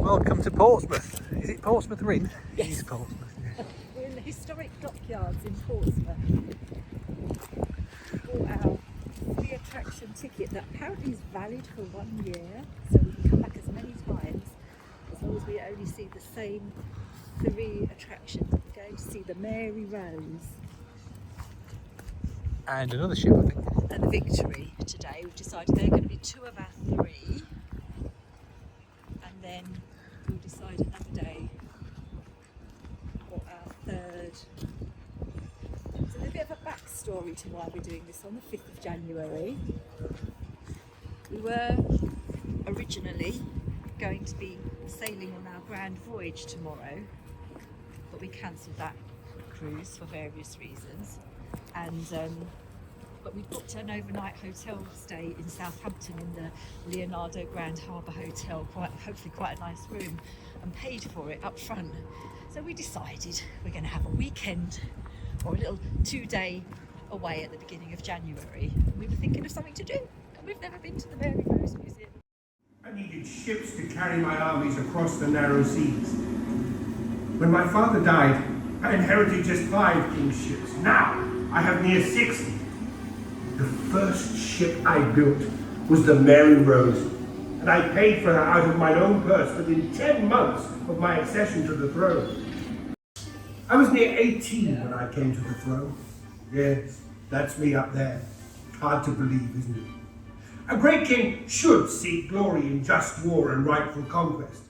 Welcome to Portsmouth. Is it Portsmouth we're in? Yes. It is Portsmouth. Yeah. We're in the historic dockyards in Portsmouth. We bought our free attraction ticket that apparently is valid for 1 year, so we can come back as many times as long as we only see the same 3 attractions. We're going to see the Mary Rose And another ship, I think. and the Victory today. We've decided they're going to be 2 of our 3, and then we'll decide another day what our 3rd. So there's a bit of a backstory to why we're doing this on the 5th of January. We were originally going to be sailing on our grand voyage tomorrow, but we cancelled that cruise for various reasons. And but we booked an overnight hotel stay in Southampton in the Leonardo Grand Harbour Hotel, hopefully quite a nice room, and paid for it up front. So we decided we're going to have a weekend or a little 2-day away at the beginning of January. We were thinking of something to do, and we've never been to the Mary Rose Museum. I needed ships to carry my armies across the narrow seas. When my father died, I inherited just 5 king's ships. Now I have near 60. The first ship I built was the Mary Rose, and I paid for her out of my own purse within 10 months of my accession to the throne. I was near 18 when I came to the throne. Yes, that's me up there. Hard to believe, isn't it? A great king should seek glory in just war and rightful conquest.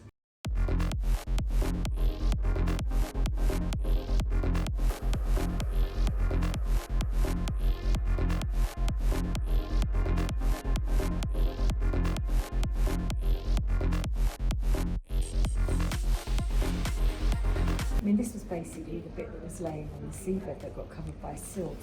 I mean, this was basically the bit that was laying on the seabed that got covered by silt.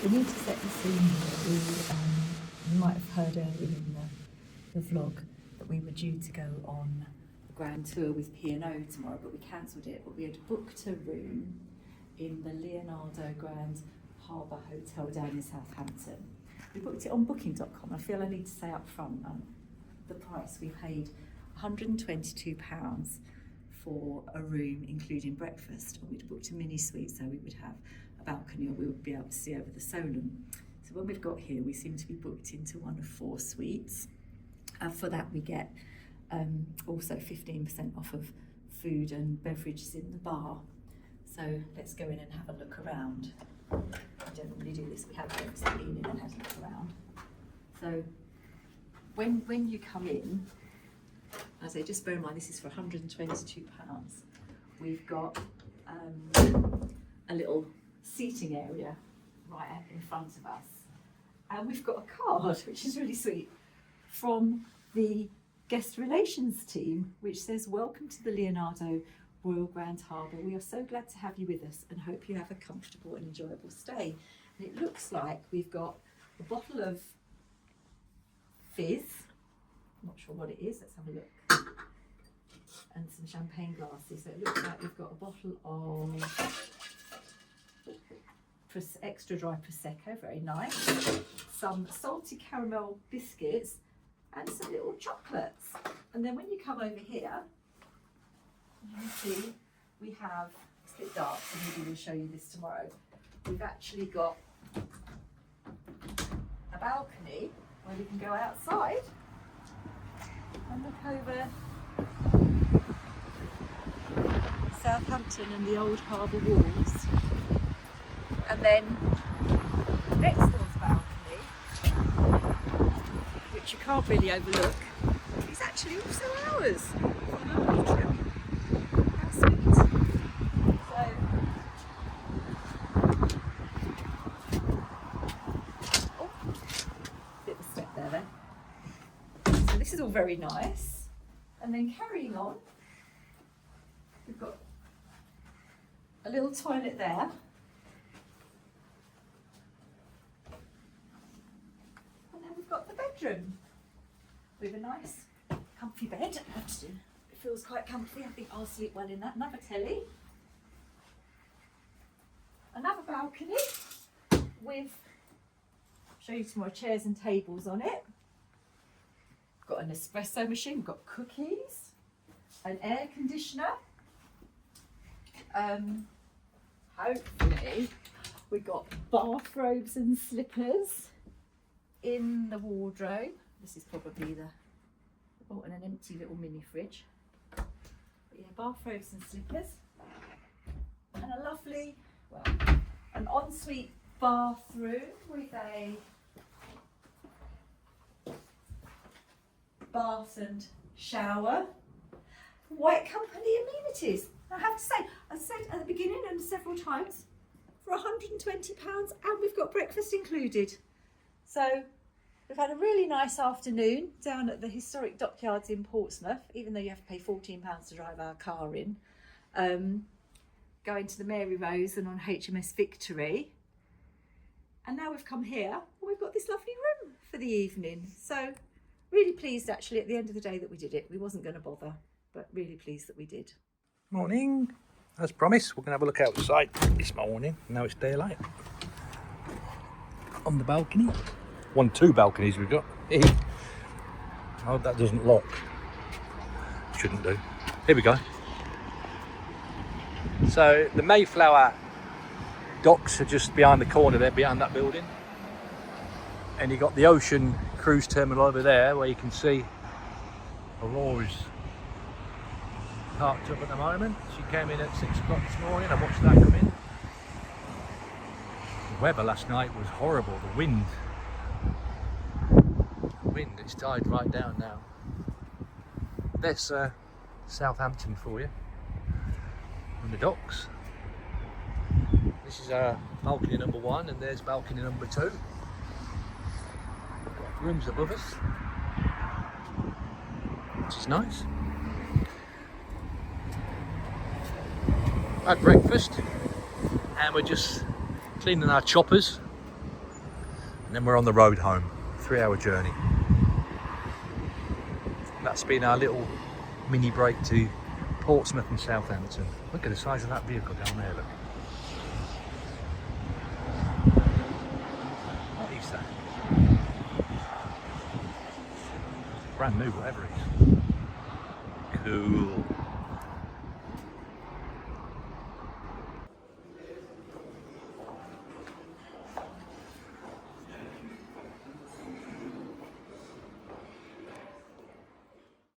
We need to set the scene here. You might have heard earlier in the vlog that we were due to go on the grand tour with P&O tomorrow, but we cancelled it. But we had booked a room in the Leonardo Grand Harbour Hotel down in Southampton. We booked it on booking.com. I feel I need to say up front the price. We paid £122 for a room including breakfast. We'd booked a mini suite so we would have a balcony, or we would be able to see over the Solent. So when we've got here, we seem to be booked into one of 4 suites. For that we get also 15% off of food and beverages in the bar. So let's go in and have a look around. We don't normally do this, we have obviously been in and had a look around. So when you come in, I say just bear in mind this is for £122. We've got a little seating area right in front of us, and we've got a card which is really sweet from the guest relations team which says, "Welcome to the Leonardo Royal Grand Harbour. We are so glad to have you with us and hope you have a comfortable and enjoyable stay." And it looks like we've got a bottle of fizz, I'm not sure what it is, let's have a look, and some champagne glasses. So it looks like we've got a bottle of extra dry Prosecco, very nice, some salty caramel biscuits and some little chocolates. And then when you come over here, you can see we have, it's a bit dark so maybe we'll show you this tomorrow, we've actually got a balcony where we can go outside and look over Southampton and the old harbour walls. And then next door's balcony, which you can't really overlook, is actually also ours. How sweet. So, oh, bit of a step there then. So this is all very nice. And then carrying on, we've got a little toilet there. Got the bedroom with a nice comfy bed. It feels quite comfy. I think I'll sleep well in that. Another telly, another balcony with, I'll show you some more chairs and tables on it. Got an espresso machine, we've got cookies, an air conditioner. Hopefully we've got bathrobes and slippers in the wardrobe. This is probably and an empty little mini fridge. But yeah, bathrobes and slippers. And a lovely, an ensuite bathroom with a bath and shower. White Company amenities. I have to say, I said at the beginning and several times, for £120 and we've got breakfast included. So we've had a really nice afternoon down at the historic dockyards in Portsmouth, even though you have to pay £14 to drive our car in. Going to the Mary Rose and on HMS Victory. And now we've come here and we've got this lovely room for the evening. So really pleased actually at the end of the day that we did it. We wasn't going to bother, but really pleased that we did. Morning. As promised, we're going to have a look outside this morning. Now it's daylight. On the balcony. 2 balconies we've got. Oh, that doesn't lock. Shouldn't do. Here we go. So the Mayflower docks are just behind the corner there, behind that building. And you got the ocean cruise terminal over there where you can see Aurora's parked up at the moment. She came in at 6 o'clock this morning. I watched that come in. The weather last night was horrible. The wind, it's died right down now. There's Southampton for you on the docks. This is our balcony number 1, and there's balcony number 2. Got rooms above us, which is nice. Had breakfast, and we're just cleaning our choppers, and then we're on the road home. 3-hour journey. That's been our little mini break to Portsmouth and Southampton. Look at the size of that vehicle down there, look. What is that? Brand new, whatever it is. Cool.